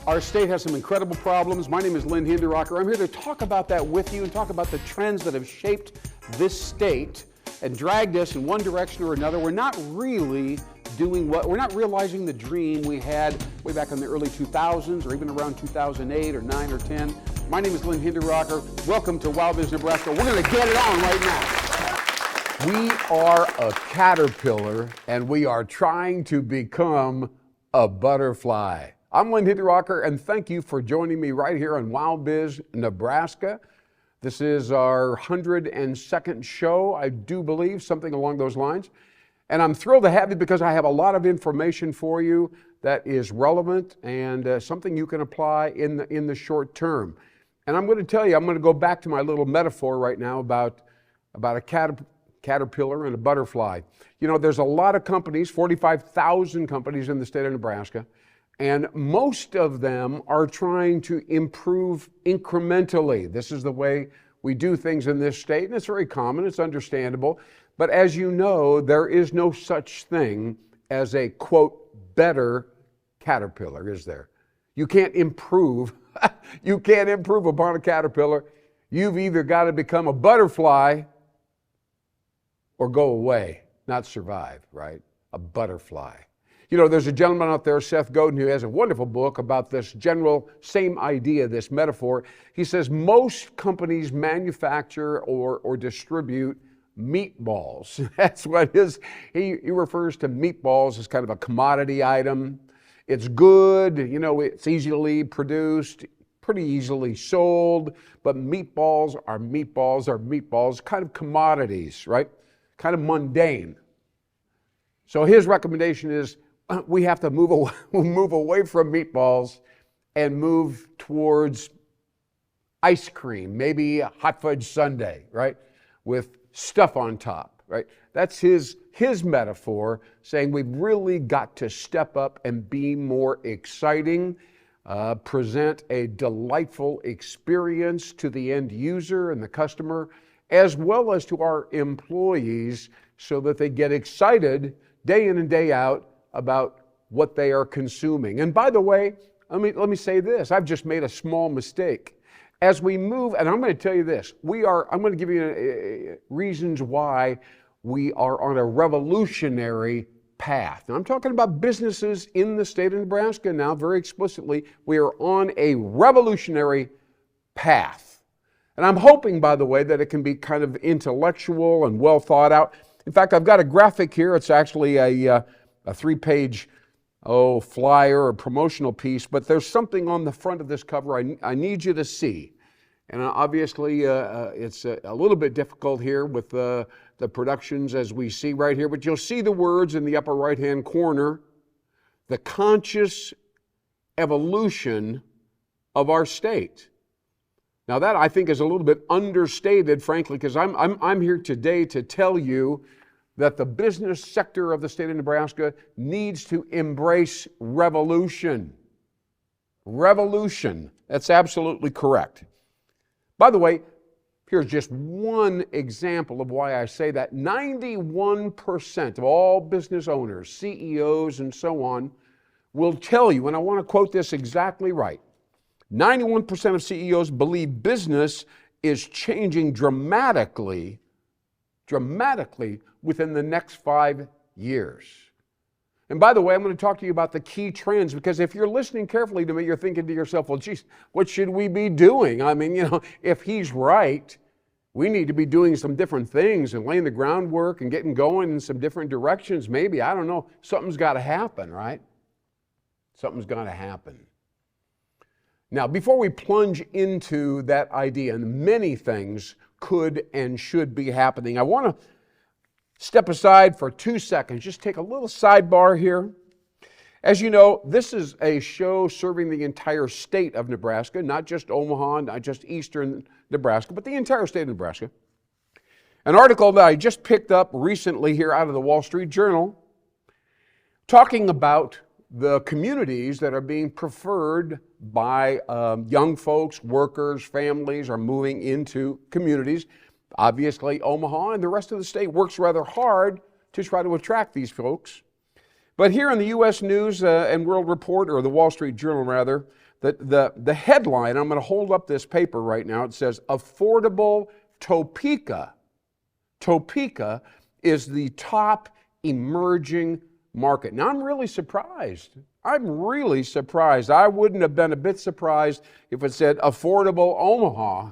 Our state has some incredible problems. My name is Lynn, Hinderaker. I'm here to talk about that with you and talk about the trends that have shaped this state and dragged us in one direction or another. We're not really we're not realizing the dream we had way back in the early 2000s or even around 2008 or 9 or 10. My name is Lynn Hinderaker. Welcome to WowBiz Nebraska. We're going to get it on right now. We are a caterpillar and we are trying to become a butterfly. I'm Lynn Hinderaker, and thank you for joining me right here on WowBiz Nebraska. This is our 102nd show, I do believe, something along those lines. And I'm thrilled to have you because I have a lot of information for you that is relevant and something you can apply in the short term. And I'm going to tell you, I'm going to go back to my little metaphor right now about a caterpillar and a butterfly. You know, there's a lot of companies, 45,000 companies in the state of Nebraska, and most of them are trying to improve incrementally. This is the way we do things in this state, and it's very common, it's understandable. But as you know, there is no such thing as a, quote, better caterpillar, is there? You can't improve. You can't improve upon a caterpillar. You've either got to become a butterfly or go away, not survive, right? A butterfly. You know, there's a gentleman out there, Seth Godin, who has a wonderful book about this general same idea, this metaphor. He says most companies manufacture or distribute meatballs. That's what he refers to meatballs as kind of a commodity item. It's good, you know, it's easily produced, pretty easily sold, but meatballs are meatballs, kind of commodities, right? Kind of mundane. So his recommendation is we have to move away from meatballs and move towards ice cream, maybe a hot fudge sundae, right? With stuff on top, right? That's his metaphor, saying we've really got to step up and be more exciting, present a delightful experience to the end user and the customer, as well as to our employees, so that they get excited day in and day out about what they are consuming. And by the way, let me say this, I've just made a small mistake. As we move, and I'm going to tell you this, I'm going to give you reasons why we are on a revolutionary path. Now, I'm talking about businesses in the state of Nebraska now, very explicitly. We are on a revolutionary path. And I'm hoping, by the way, that it can be kind of intellectual and well thought out. In fact, I've got a graphic here. It's actually a 3-page flyer or promotional piece, but there's something on the front of this cover I need you to see. And obviously it's a little bit difficult here with the productions as we see right here, but you'll see the words in the upper right-hand corner, the conscious evolution of our state. Now that I think is a little bit understated, frankly, because I'm here today to tell you that the business sector of the state of Nebraska needs to embrace revolution. Revolution, that's absolutely correct. By the way, here's just one example of why I say that. 91% of all business owners, CEOs, and so on, will tell you, and I want to quote this exactly right, 91% of CEOs believe business is changing dramatically within the next 5 years. And by the way, I'm going to talk to you about the key trends, because if you're listening carefully to me, you're thinking to yourself, well, geez, what should we be doing? I mean, you know, if he's right, we need to be doing some different things and laying the groundwork and getting going in some different directions. Maybe, I don't know, something's got to happen, right? Something's got to happen. Now, before we plunge into that idea, and many things could and should be happening, I want to step aside for 2 seconds, just take a little sidebar here. As you know, this is a show serving the entire state of Nebraska, not just Omaha, not just eastern Nebraska, but the entire state of Nebraska. An article that I just picked up recently here out of the Wall Street Journal, talking about the communities that are being preferred by young folks, workers, families are moving into communities. Obviously, Omaha and the rest of the state works rather hard to try to attract these folks. But here in the U.S. News and World Report, or the Wall Street Journal rather, the headline, I'm going to hold up this paper right now, it says, affordable Topeka. Topeka is the top emerging market. Now, I'm really surprised. I'm really surprised. I wouldn't have been a bit surprised if it said affordable Omaha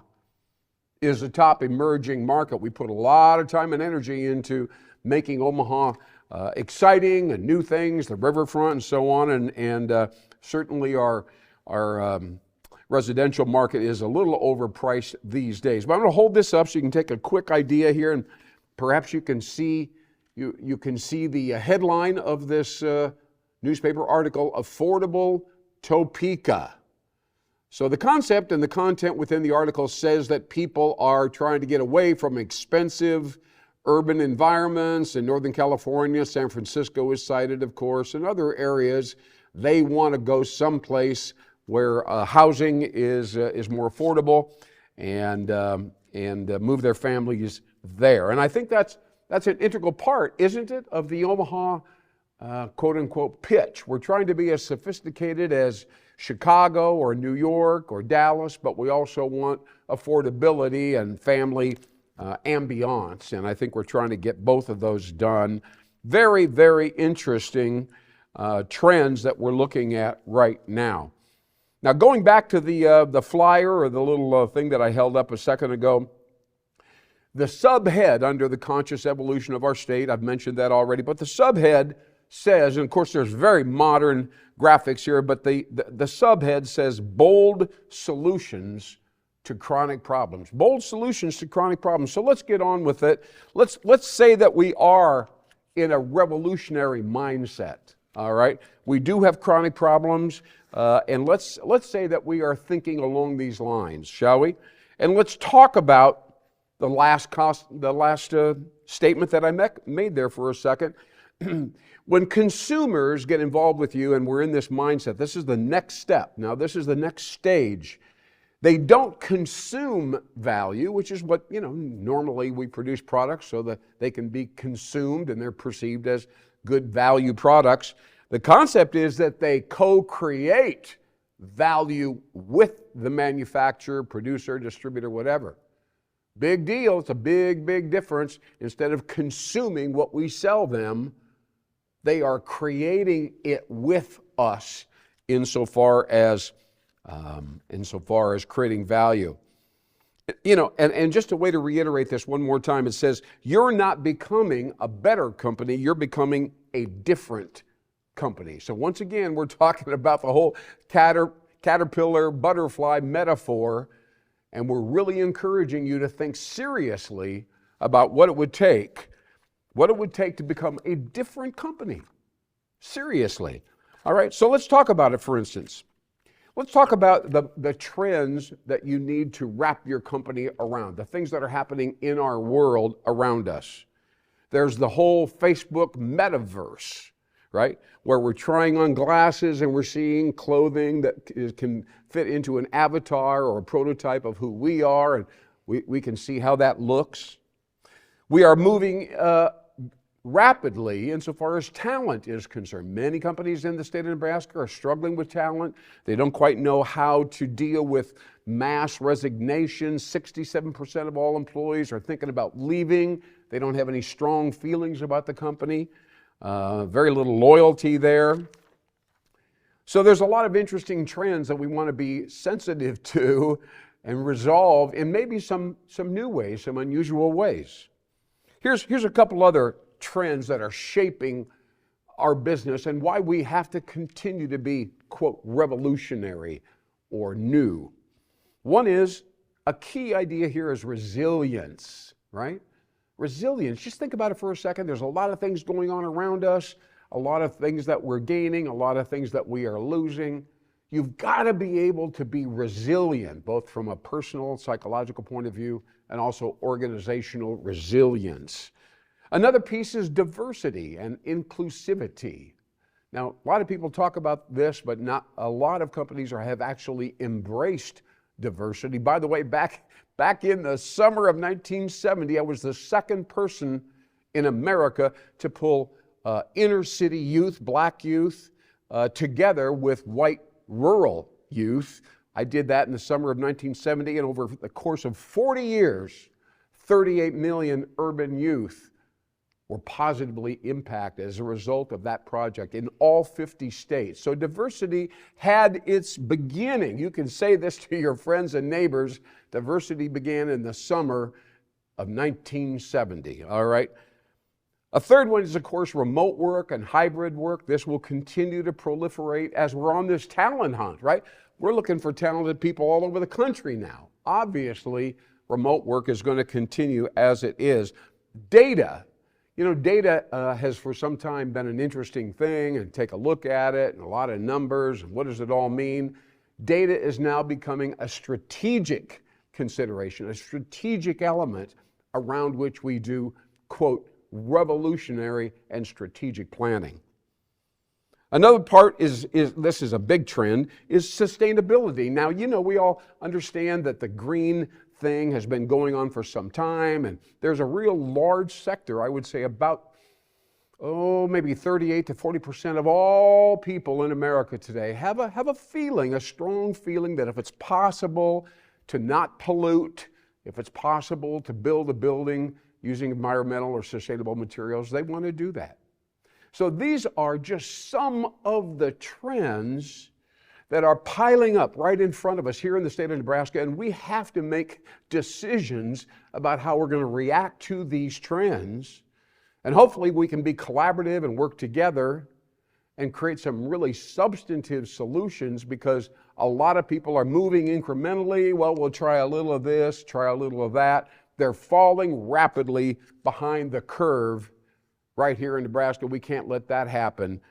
is the top emerging market. We put a lot of time and energy into making Omaha exciting and new things, the riverfront and so on, and certainly our residential market is a little overpriced these days. But I'm going to hold this up so you can take a quick idea here, and perhaps you can see the headline of this newspaper article, Affordable Topeka. So the concept and the content within the article says that people are trying to get away from expensive urban environments in Northern California. San Francisco is cited, of course, and other areas. They want to go someplace where housing is more affordable and move their families there. And I think that's an integral part, isn't it, of the Omaha quote-unquote pitch. We're trying to be as sophisticated as Chicago or New York or Dallas, but we also want affordability and family ambiance, and I think we're trying to get both of those done. Very, very interesting trends that we're looking at right now. Now, going back to the flyer or the little thing that I held up a second ago, the subhead under the conscious evolution of our state, I've mentioned that already, but the subhead says, and of course there's very modern graphics here, but the subhead says bold solutions to chronic problems. Bold solutions to chronic problems. So let's get on with it. Let's say that we are in a revolutionary mindset. All right, we do have chronic problems, and let's say that we are thinking along these lines, shall we? And let's talk about the last statement that I made there for a second. When consumers get involved with you and we're in this mindset, this is the next step. Now, this is the next stage. They don't consume value, which is what, normally we produce products so that they can be consumed and they're perceived as good value products. The concept is that they co-create value with the manufacturer, producer, distributor, whatever. Big deal. It's a big, big difference. Instead of consuming what we sell them, they are creating it with us insofar as creating value. And just a way to reiterate this one more time, it says, you're not becoming a better company, you're becoming a different company. So once again, we're talking about the whole caterpillar, butterfly metaphor, and we're really encouraging you to think seriously about what it would take to become a different company. Seriously. All right, so let's talk about it, for instance. Let's talk about the trends that you need to wrap your company around, the things that are happening in our world around us. There's the whole Facebook metaverse, right? Where we're trying on glasses and we're seeing clothing that can fit into an avatar or a prototype of who we are, and we can see how that looks. We are moving rapidly insofar as talent is concerned. Many companies in the state of Nebraska are struggling with talent. They don't quite know how to deal with mass resignation. 67% of all employees are thinking about leaving. They don't have any strong feelings about the company. Very little loyalty there. So there's a lot of interesting trends that we want to be sensitive to and resolve in maybe some new ways, some unusual ways. Here's a couple other trends that are shaping our business and why we have to continue to be, quote, revolutionary or new. One is, a key idea here is resilience, right? Resilience. Just think about it for a second. There's a lot of things going on around us, a lot of things that we're gaining, a lot of things that we are losing. You've got to be able to be resilient, both from a personal, psychological point of view and also organizational resilience. Another piece is diversity and inclusivity. Now, a lot of people talk about this, but not a lot of companies have actually embraced diversity. By the way, back in the summer of 1970, I was the second person in America to pull inner city youth, black youth, together with white rural youth. I did that in the summer of 1970, and over the course of 40 years, 38 million urban youth were positively impacted as a result of that project in all 50 states. So diversity had its beginning. You can say this to your friends and neighbors. Diversity began in the summer of 1970, all right? A third one is, of course, remote work and hybrid work. This will continue to proliferate as we're on this talent hunt, right? We're looking for talented people all over the country now. Obviously, remote work is going to continue as it is. Data. You know, data has for some time been an interesting thing, and take a look at it and a lot of numbers and what does it all mean. Data is now becoming a strategic consideration, a strategic element around which we do, quote, revolutionary and strategic planning. Another part is this is a big trend, is sustainability. Now, you know, we all understand that the green thing has been going on for some time, and there's a real large sector, I would say about, maybe 38 to 40% of all people in America today have a feeling, a strong feeling that if it's possible to not pollute, if it's possible to build a building using environmental or sustainable materials, they want to do that. So these are just some of the trends that are piling up right in front of us here in the state of Nebraska, and we have to make decisions about how we're going to react to these trends. And hopefully we can be collaborative and work together and create some really substantive solutions, because a lot of people are moving incrementally. Well, we'll try a little of this, try a little of that. They're falling rapidly behind the curve right here in Nebraska. We can't let that happen,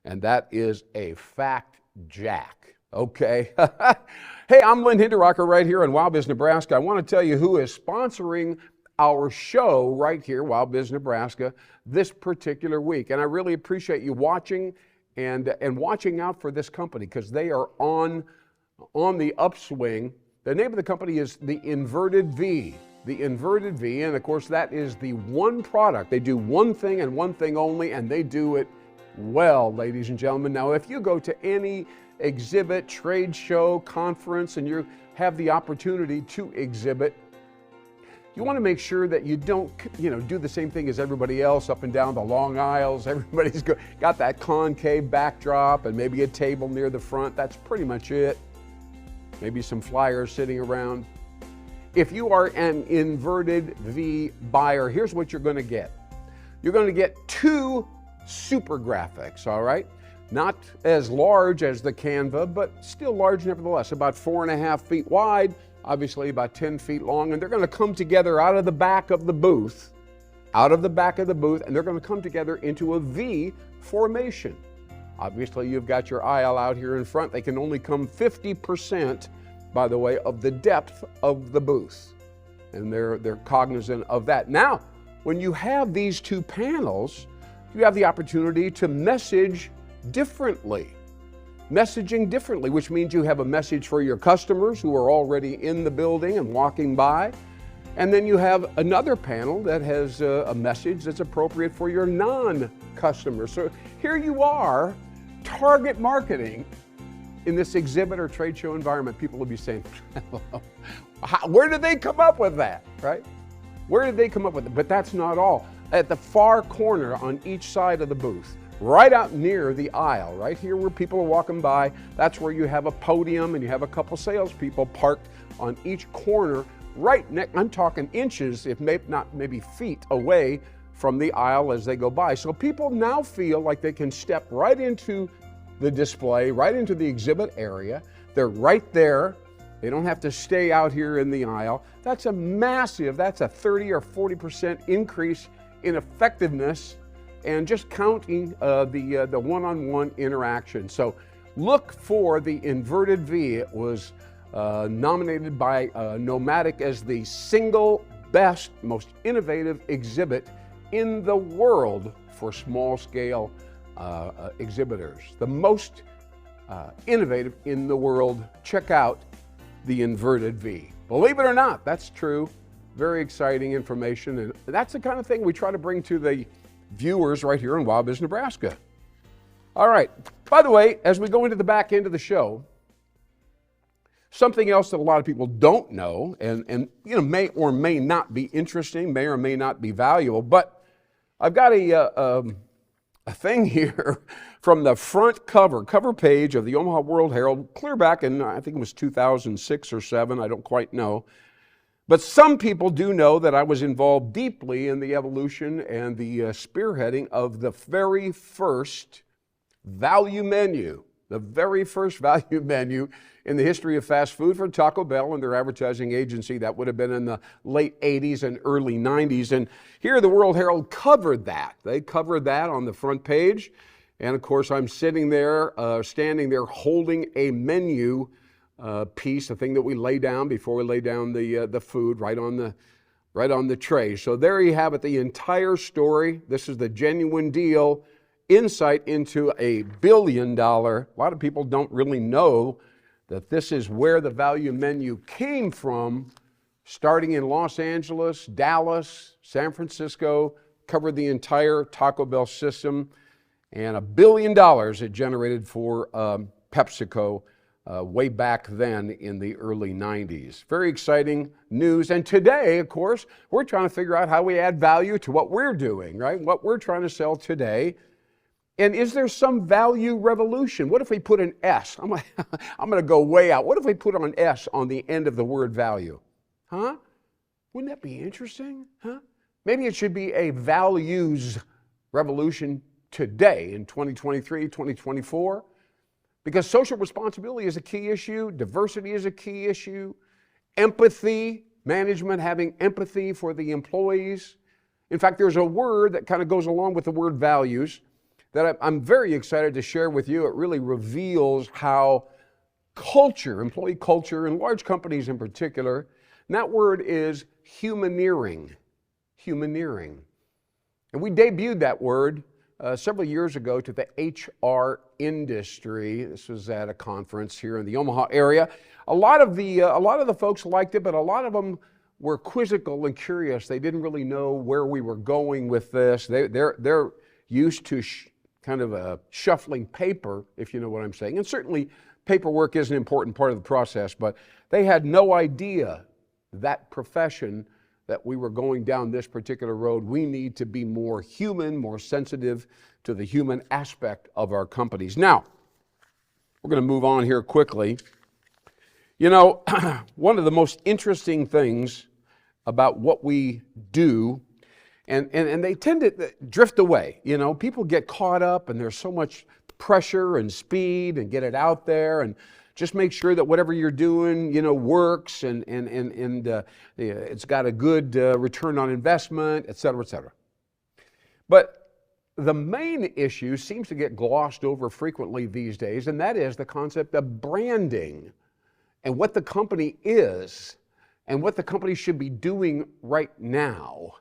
and that is a fact, Jack. Okay. Hey, I'm Lynn Hinderaker right here on WowBiz Nebraska. I want to tell you who is sponsoring our show right here, WowBiz Nebraska, this particular week. And I really appreciate you watching and watching out for this company, because they are on the upswing. The name of the company is the Inverted V. The Inverted V, and of course that is the one product. They do one thing and one thing only, and they do it well, ladies and gentlemen. Now, if you go to any exhibit, trade show, conference, and you have the opportunity to exhibit, you want to make sure that you don't, do the same thing as everybody else up and down the long aisles. Everybody's got that concave backdrop and maybe a table near the front. That's pretty much it. Maybe some flyers sitting around. If you are an Inverted V buyer, here's what you're going to get. You're going to get 2 super graphics, all right? Not as large as the Canva, but still large nevertheless, about 4.5 feet wide, obviously about 10 feet long, and they're going to come together out of the back of the booth, and they're going to come together into a V formation. Obviously, you've got your aisle out here in front. They can only come 50%, by the way, of the depth of the booth, and they're cognizant of that. Now, when you have these 2 panels, you have the opportunity to messaging differently, which means you have a message for your customers who are already in the building and walking by, and then you have another panel that has a message that's appropriate for your non-customers. So here you are, target marketing in this exhibit or trade show environment. People will be saying, where did they come up with that, right? Where did they come up with it? But that's not all. At the far corner on each side of the booth, right out near the aisle, right here where people are walking by, that's where you have a podium and you have a couple salespeople parked on each corner, right next, I'm talking inches, if not maybe feet away from the aisle as they go by. So people now feel like they can step right into the display, right into the exhibit area. They're right there. They don't have to stay out here in the aisle. That's a 30 or 40% increase in effectiveness, and just counting the one-on-one interaction. So look for the Inverted V. It was nominated by Nomadic as the single best, most innovative exhibit in the world for small-scale exhibitors. The most innovative in the world. Check out the Inverted V. Believe it or not, that's true. Very exciting information, and that's the kind of thing we try to bring to the viewers right here in WowBiz, Nebraska. All right. By the way, as we go into the back end of the show, something else that a lot of people don't know and may or may not be interesting, may or may not be valuable, but I've got a thing here from the front cover page of the Omaha World Herald, clear back in, I think it was 2006 or 7, I don't quite know. But some people do know that I was involved deeply in the evolution and the spearheading of the very first value menu, the very first value menu in the history of fast food for Taco Bell and their advertising agency. That would have been in the late 80s and early 90s. And here the World Herald covered that. They covered that on the front page. And of course, I'm standing there holding a menu piece, the thing that we lay down before we lay down the food right on the tray. So there you have it, the entire story. This is the genuine deal, insight into a $1 billion. A lot of people don't really know that this is where the value menu came from, starting in Los Angeles, Dallas, San Francisco, covered the entire Taco Bell system, and $1 billion it generated for PepsiCo way back then in the early 90s. Very exciting news. And today, of course, we're trying to figure out how we add value to what we're doing, right? What we're trying to sell today. And is there some value revolution? What if we put an S? I'm going to go way out. What if we put an S on the end of the word value? Huh? Wouldn't that be interesting? Huh? Maybe it should be a values revolution today in 2023, 2024. Because social responsibility is a key issue, diversity is a key issue, empathy, management having empathy for the employees. In fact, there's a word that kind of goes along with the word values that I'm very excited to share with you. It really reveals how culture, employee culture, in large companies in particular, and that word is humaneering. Humaneering. And we debuted that word several years ago to the HR industry. This was at a conference here in the Omaha area. A lot of the folks liked it, but a lot of them were quizzical and curious. They didn't really know where we were going with this. They're used to kind of shuffling paper, if you know what I'm saying. And certainly paperwork is an important part of the process, but they had no idea that profession that we were going down this particular road. We need to be more human, more sensitive to the human aspect of our companies. Now, we're going to move on here quickly. You know, one of the most interesting things about what we do, and they tend to drift away. You know, people get caught up and there's so much pressure and speed and get it out there and just make sure that whatever you're doing, you know, works and it's got a good return on investment, et cetera, et cetera. But the main issue seems to get glossed over frequently these days, and that is the concept of branding and what the company is and what the company should be doing right now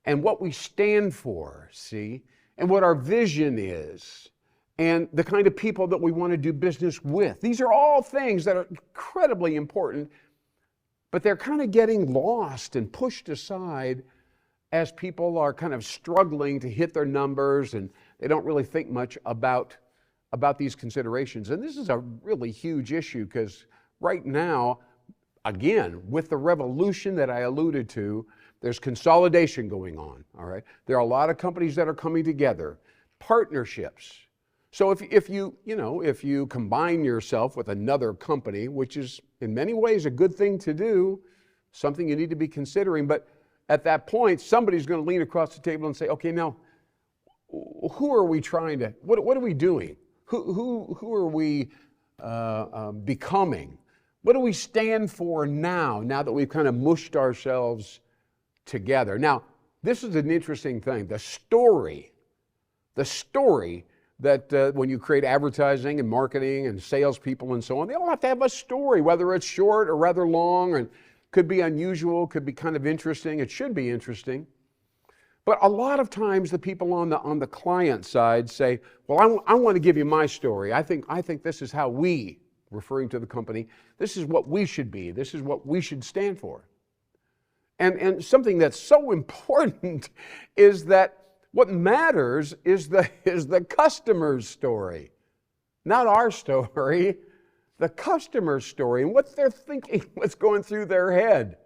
and what we stand for, see, and what our vision is, and the kind of people that we want to do business with. These are all things that are incredibly important, but they're kind of getting lost and pushed aside as people are kind of struggling to hit their numbers and they don't really think much about these considerations. And this is a really huge issue because right now, again, with the revolution that I alluded to, there's consolidation going on, all right? There are a lot of companies that are coming together, partnerships. So if you combine yourself with another company, which is in many ways a good thing to do, something you need to be considering, but at that point, somebody's going to lean across the table and say, okay, now, who are we trying to, what are we doing? Who are we becoming? What do we stand for now that we've kind of mushed ourselves together? Now, this is an interesting thing. The story that when you create advertising and marketing and salespeople and so on, they all have to have a story, whether it's short or rather long, and could be unusual, could be kind of interesting. It should be interesting. But a lot of times the people on the client side say, well, I want to give you my story. I think this is how we, referring to the company, this is what we should be. This is what we should stand for. And something that's so important is that What matters is the customer's story, not our story, the customer's story and what they're thinking, what's going through their head.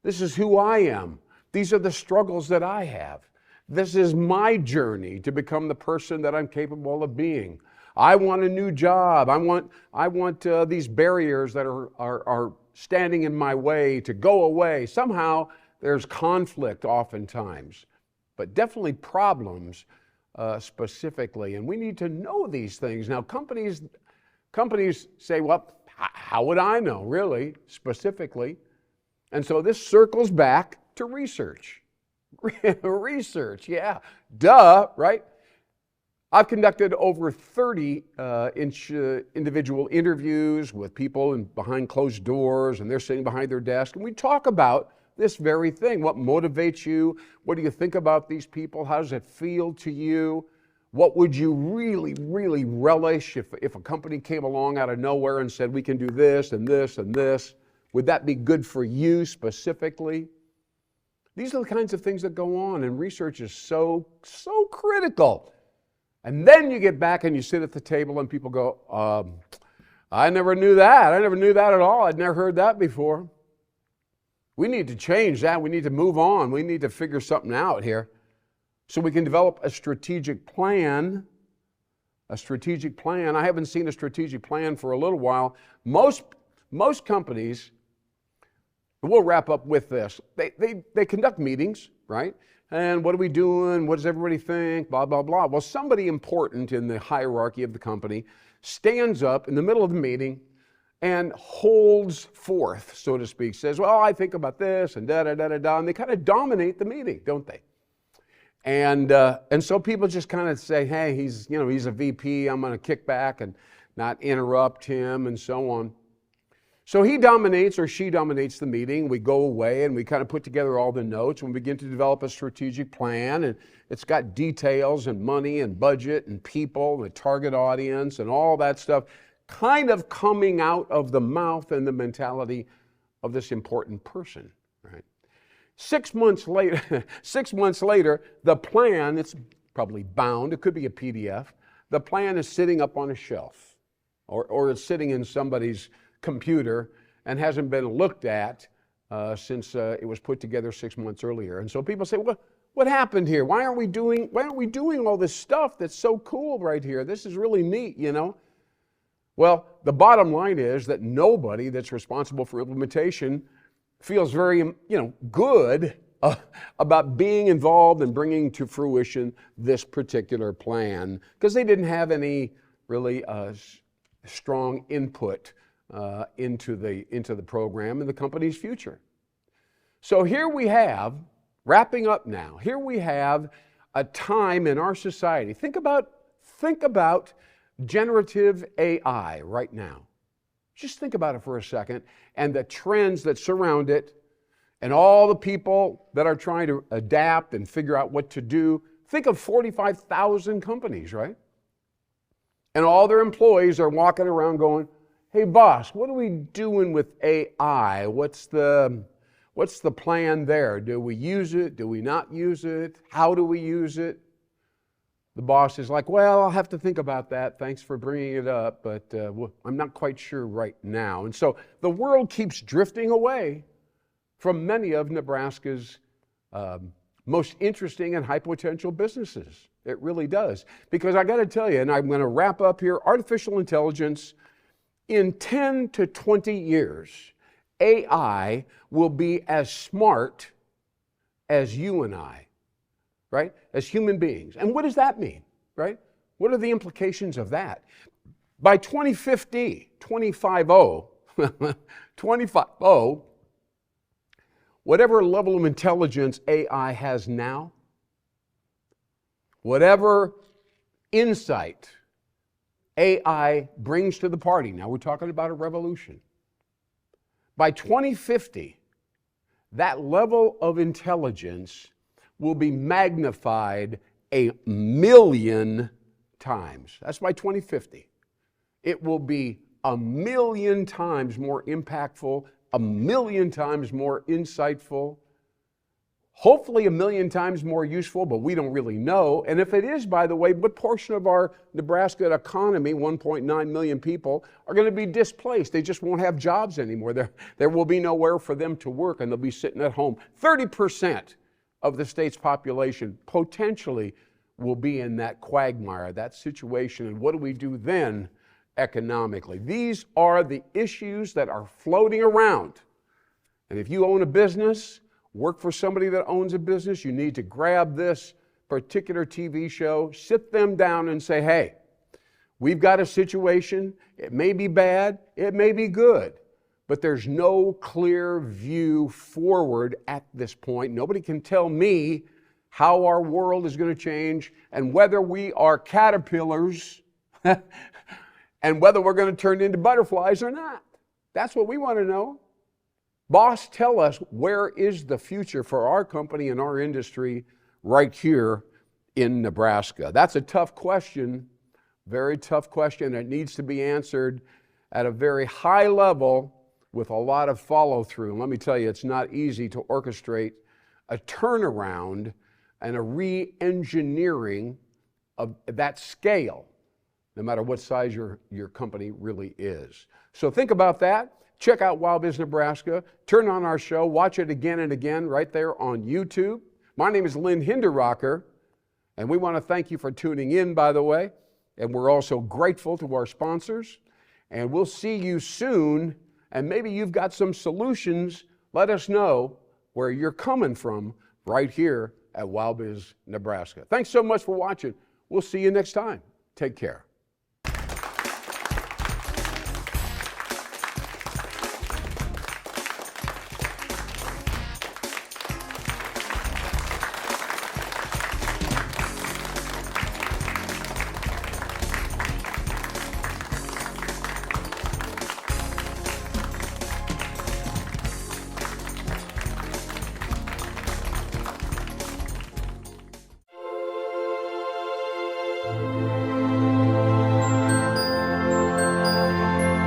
This is who I am. These are the struggles that I have. This is my journey to become the person that I'm capable of being. I want a new job. I want these barriers that are standing in my way to go away. Somehow there's conflict oftentimes, but definitely problems specifically. And we need to know these things. Now, companies say, well, how would I know, really, specifically? And so this circles back to research. Research, yeah, duh, right? I've conducted over 30 individual interviews with people behind closed doors, and they're sitting behind their desk, and we talk about this very thing. What motivates you? What do you think about these people? How does it feel to you? What would you really, really relish if a company came along out of nowhere and said, we can do this and this and this? Would that be good for you specifically? These are the kinds of things that go on, and research is so critical. And then you get back and you sit at the table and people go, I never knew that. I never knew that at all. I'd never heard that before. We need to change that. We need to move on. We need to figure something out here so we can develop a strategic plan. A strategic plan. I haven't seen a strategic plan for a little while. Most companies, we'll wrap up with this. They conduct meetings, right? And what are we doing? What does everybody think? Blah, blah, blah. Well, somebody important in the hierarchy of the company stands up in the middle of the meeting and holds forth, so to speak, says, well, I think about this and da-da-da-da-da, and they kind of dominate the meeting, don't they? And so people just kind of say, hey, he's a VP, I'm going to kick back and not interrupt him and so on. So he dominates or she dominates the meeting. We go away and we kind of put together all the notes and we begin to develop a strategic plan, and it's got details and money and budget and people and the target audience and all that stuff kind of coming out of the mouth and the mentality of this important person, right? 6 months later, the plan, it's probably bound, it could be a PDF, the plan is sitting up on a shelf or it's sitting in somebody's computer and hasn't been looked at since it was put together 6 months earlier. And so people say, well, what happened here? Why aren't we doing all this stuff that's so cool right here? This is really neat, you know? Well, the bottom line is that nobody that's responsible for implementation feels very, good about being involved and bringing to fruition this particular plan, because they didn't have any really strong input into the program and the company's future. So here we have, wrapping up now, here we have a time in our society. Think about generative AI right now. Just think about it for a second, and the trends that surround it, and all the people that are trying to adapt and figure out what to do. Think of 45,000 companies, right? And all their employees are walking around going, hey boss, what are we doing with AI? What's the plan there? Do we use it? Do we not use it? How do we use it? The boss is like, well, I'll have to think about that. Thanks for bringing it up, but I'm not quite sure right now. And so the world keeps drifting away from many of Nebraska's most interesting and high potential businesses. It really does. Because I got to tell you, and I'm going to wrap up here, artificial intelligence, in 10 to 20 years, AI will be as smart as you and I, right? As human beings. And what does that mean, right? What are the implications of that? By 2050, 2050, whatever level of intelligence AI has now, whatever insight AI brings to the party, now we're talking about a revolution. By 2050, that level of intelligence will be magnified 1,000,000 times. That's by 2050. It will be 1,000,000 times more impactful, 1,000,000 times more insightful. hopefully 1,000,000 times more useful, but we don't really know. And if it is, by the way, what portion of our Nebraska economy, 1.9 million people, are going to be displaced? They just won't have jobs anymore. There will be nowhere for them to work, and they'll be sitting at home. 30% of the state's population potentially will be in that quagmire, that situation. And what do we do then economically? These are the issues that are floating around. And if you own a business, work for somebody that owns a business, you need to grab this particular TV show, sit them down and say, hey, we've got a situation. It may be bad, it may be good, but there's no clear view forward at this point. Nobody can tell me how our world is going to change and whether we are caterpillars and whether we're going to turn into butterflies or not. That's what we want to know. Boss, tell us, where is the future for our company and our industry right here in Nebraska? That's a tough question, very tough question. It needs to be answered at a very high level with a lot of follow through. And let me tell you, it's not easy to orchestrate a turnaround and a re-engineering of that scale, no matter what size your company really is. So think about that. Check out WowBiz Nebraska. Turn on our show. Watch it again and again right there on YouTube. My name is Lynn Hinderaker, and we want to thank you for tuning in, by the way. And we're also grateful to our sponsors. And we'll see you soon. And maybe you've got some solutions. Let us know where you're coming from right here at WowBiz Nebraska. Thanks so much for watching. We'll see you next time. Take care.